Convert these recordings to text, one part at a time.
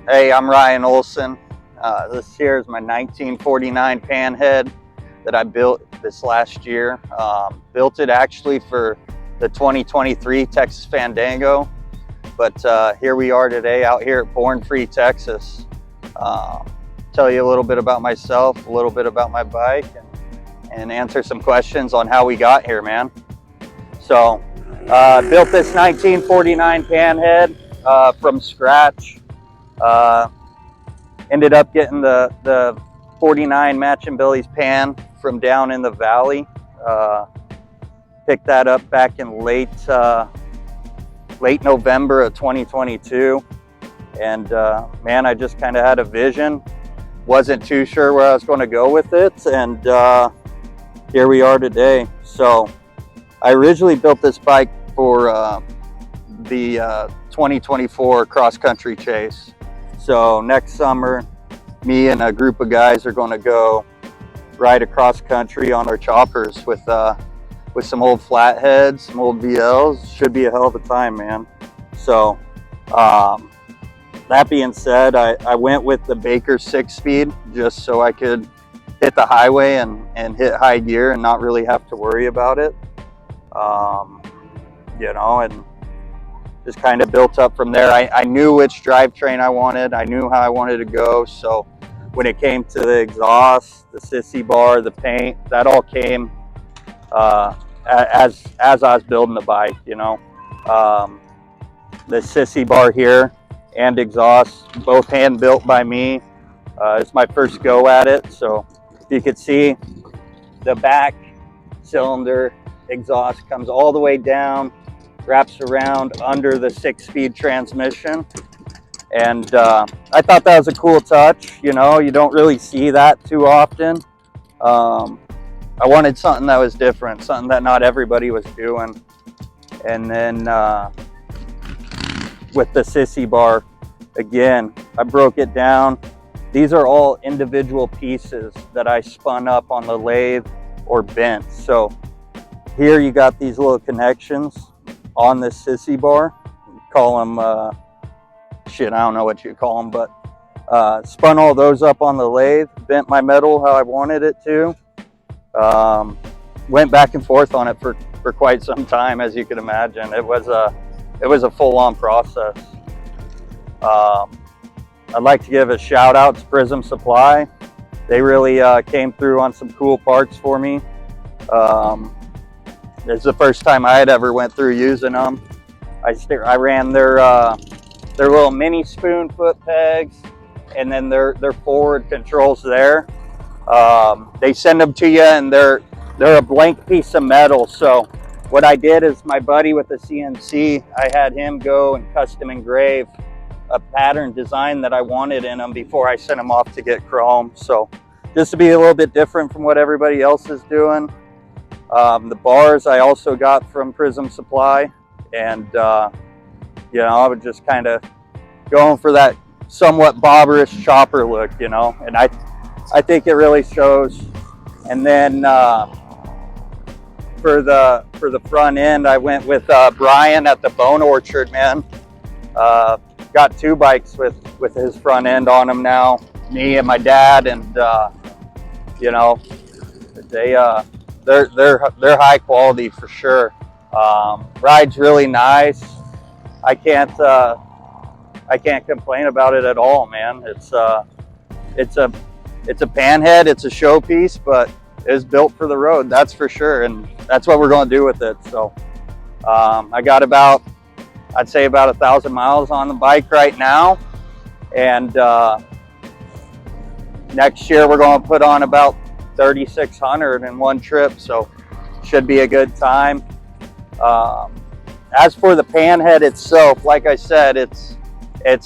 Hey, I'm Ryan Olson. This here is my 1949 Panhead that I built this last year. Built it actually for the 2023 Texas Fandango, but here we are today out here at Born Free, Texas. Tell you a little bit about myself, a little bit about my bike, and answer some questions on how we got here, man. So, built this 1949 Panhead from scratch. Ended up getting the 49 Matching Billy's pan from down in the valley. Picked that up back in late November of 2022, and man, I just kind of had a vision. Wasn't too sure where I was going to go with it, and here we are today. So I originally built this bike for the 2024 cross-country chase. So next summer, me and a group of guys are going to go ride across country on our choppers with some old flatheads, some old VLs. Should be a hell of a time, man. So that being said, I went with the Baker 6-speed just so I could hit the highway and hit high gear and not really have to worry about it. You know, and just kind of built up from there. I knew which drivetrain I wanted. I knew how I wanted to go. So when it came to the exhaust, the sissy bar, the paint, that all came as I was building the bike, you know. The sissy bar here and exhaust, both hand built by me. It's my first go at it. So you could see the back cylinder exhaust comes all the way down, wraps around under the 6-speed transmission, and I thought that was a cool touch. You know, you don't really see that too often. I wanted something that was different, something that not everybody was doing. And then with the sissy bar, again, I broke it down. These are all individual pieces that I spun up on the lathe or bent. So here you got these little connections on this sissy bar. Call them shit, I don't know what you call them, but spun all those up on the lathe, bent my metal how I wanted it to. Went back and forth on it for quite some time, as you can imagine. It was a full-on process. I'd like to give a shout out to Prism Supply. They really came through on some cool parts for me. It's the first time I had ever went through using them. I ran their little mini spoon foot pegs, and then their forward controls there. They send them to you, and they're a blank piece of metal. So what I did is, my buddy with the CNC, I had him go and custom engrave a pattern design that I wanted in them before I sent them off to get chrome. So just to be a little bit different from what everybody else is doing. The bars I also got from Prism Supply, and you know, I was just kind of going for that somewhat bobberish chopper look, you know, and I think it really shows. And then for the front end, I went with Brian at the Bone Orchard, man. Got two bikes with his front end on them now, me and my dad, and you know, they're high quality for sure. Ride's really nice. I can't complain about it at all, man. It's a Panhead. It's a showpiece, but it's built for the road, that's for sure, and that's what we're going to do with it. So I got I'd say about 1,000 miles on the bike right now, and next year we're going to put on about 3,600 in one trip, so should be a good time. As for the Panhead itself, like I said, it's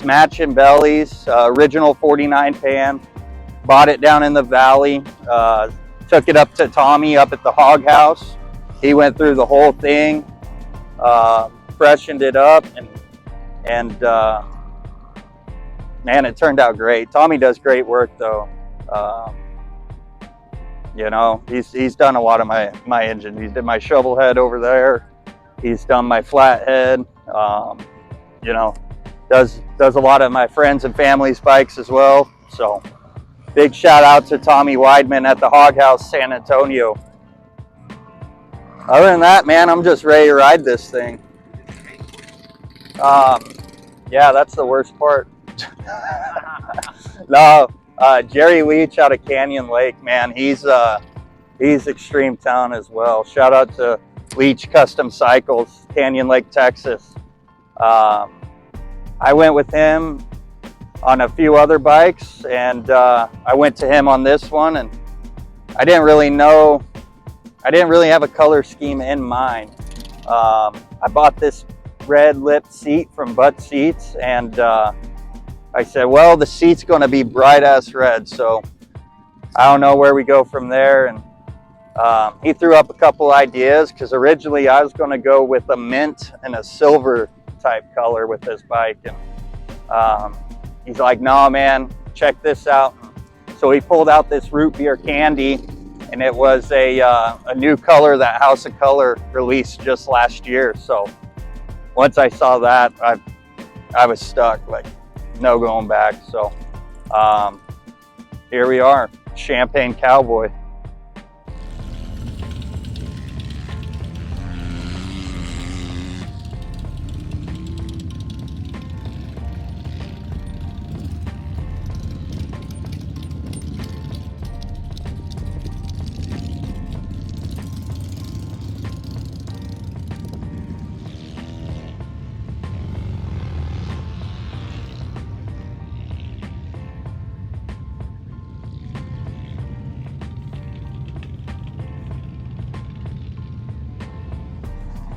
Matching Billy's original 49 pan. Bought it down in the valley, took it up to Tommy up at the hog house. He went through the whole thing, freshened it up, and man, it turned out great. Tommy does great work though. You know, he's done a lot of my engine. He did my shovel head over there. He's done my flathead. You know, does a lot of my friends and family's bikes as well. So big shout out to Tommy Weidman at the Hog House San Antonio. Other than that, man, I'm just ready to ride this thing. Yeah, that's the worst part. No, Jerry Leach out of Canyon Lake, man, he's Extreme Town as well. Shout out to Leach Custom Cycles, Canyon Lake, Texas. I went with him on a few other bikes, and I went to him on this one, and I didn't really have a color scheme in mind. I bought this red lip seat from Butt Seats, and I said, well, the seat's going to be bright ass red, so I don't know where we go from there. And he threw up a couple ideas, because originally I was going to go with a mint and a silver type color with this bike, and he's like, no, man, check this out. So he pulled out this root beer candy, and it was a new color that House of Color released just last year. So once I saw that, I was stuck, like no going back. So here we are, Champagne Cowboy.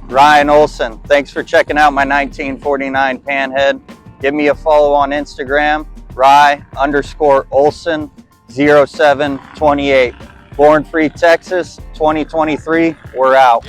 Ryan Olson, thanks for checking out my 1949 Panhead. Give me a follow on Instagram, Ry_Olson0728. Born Free, Texas, 2023. We're out.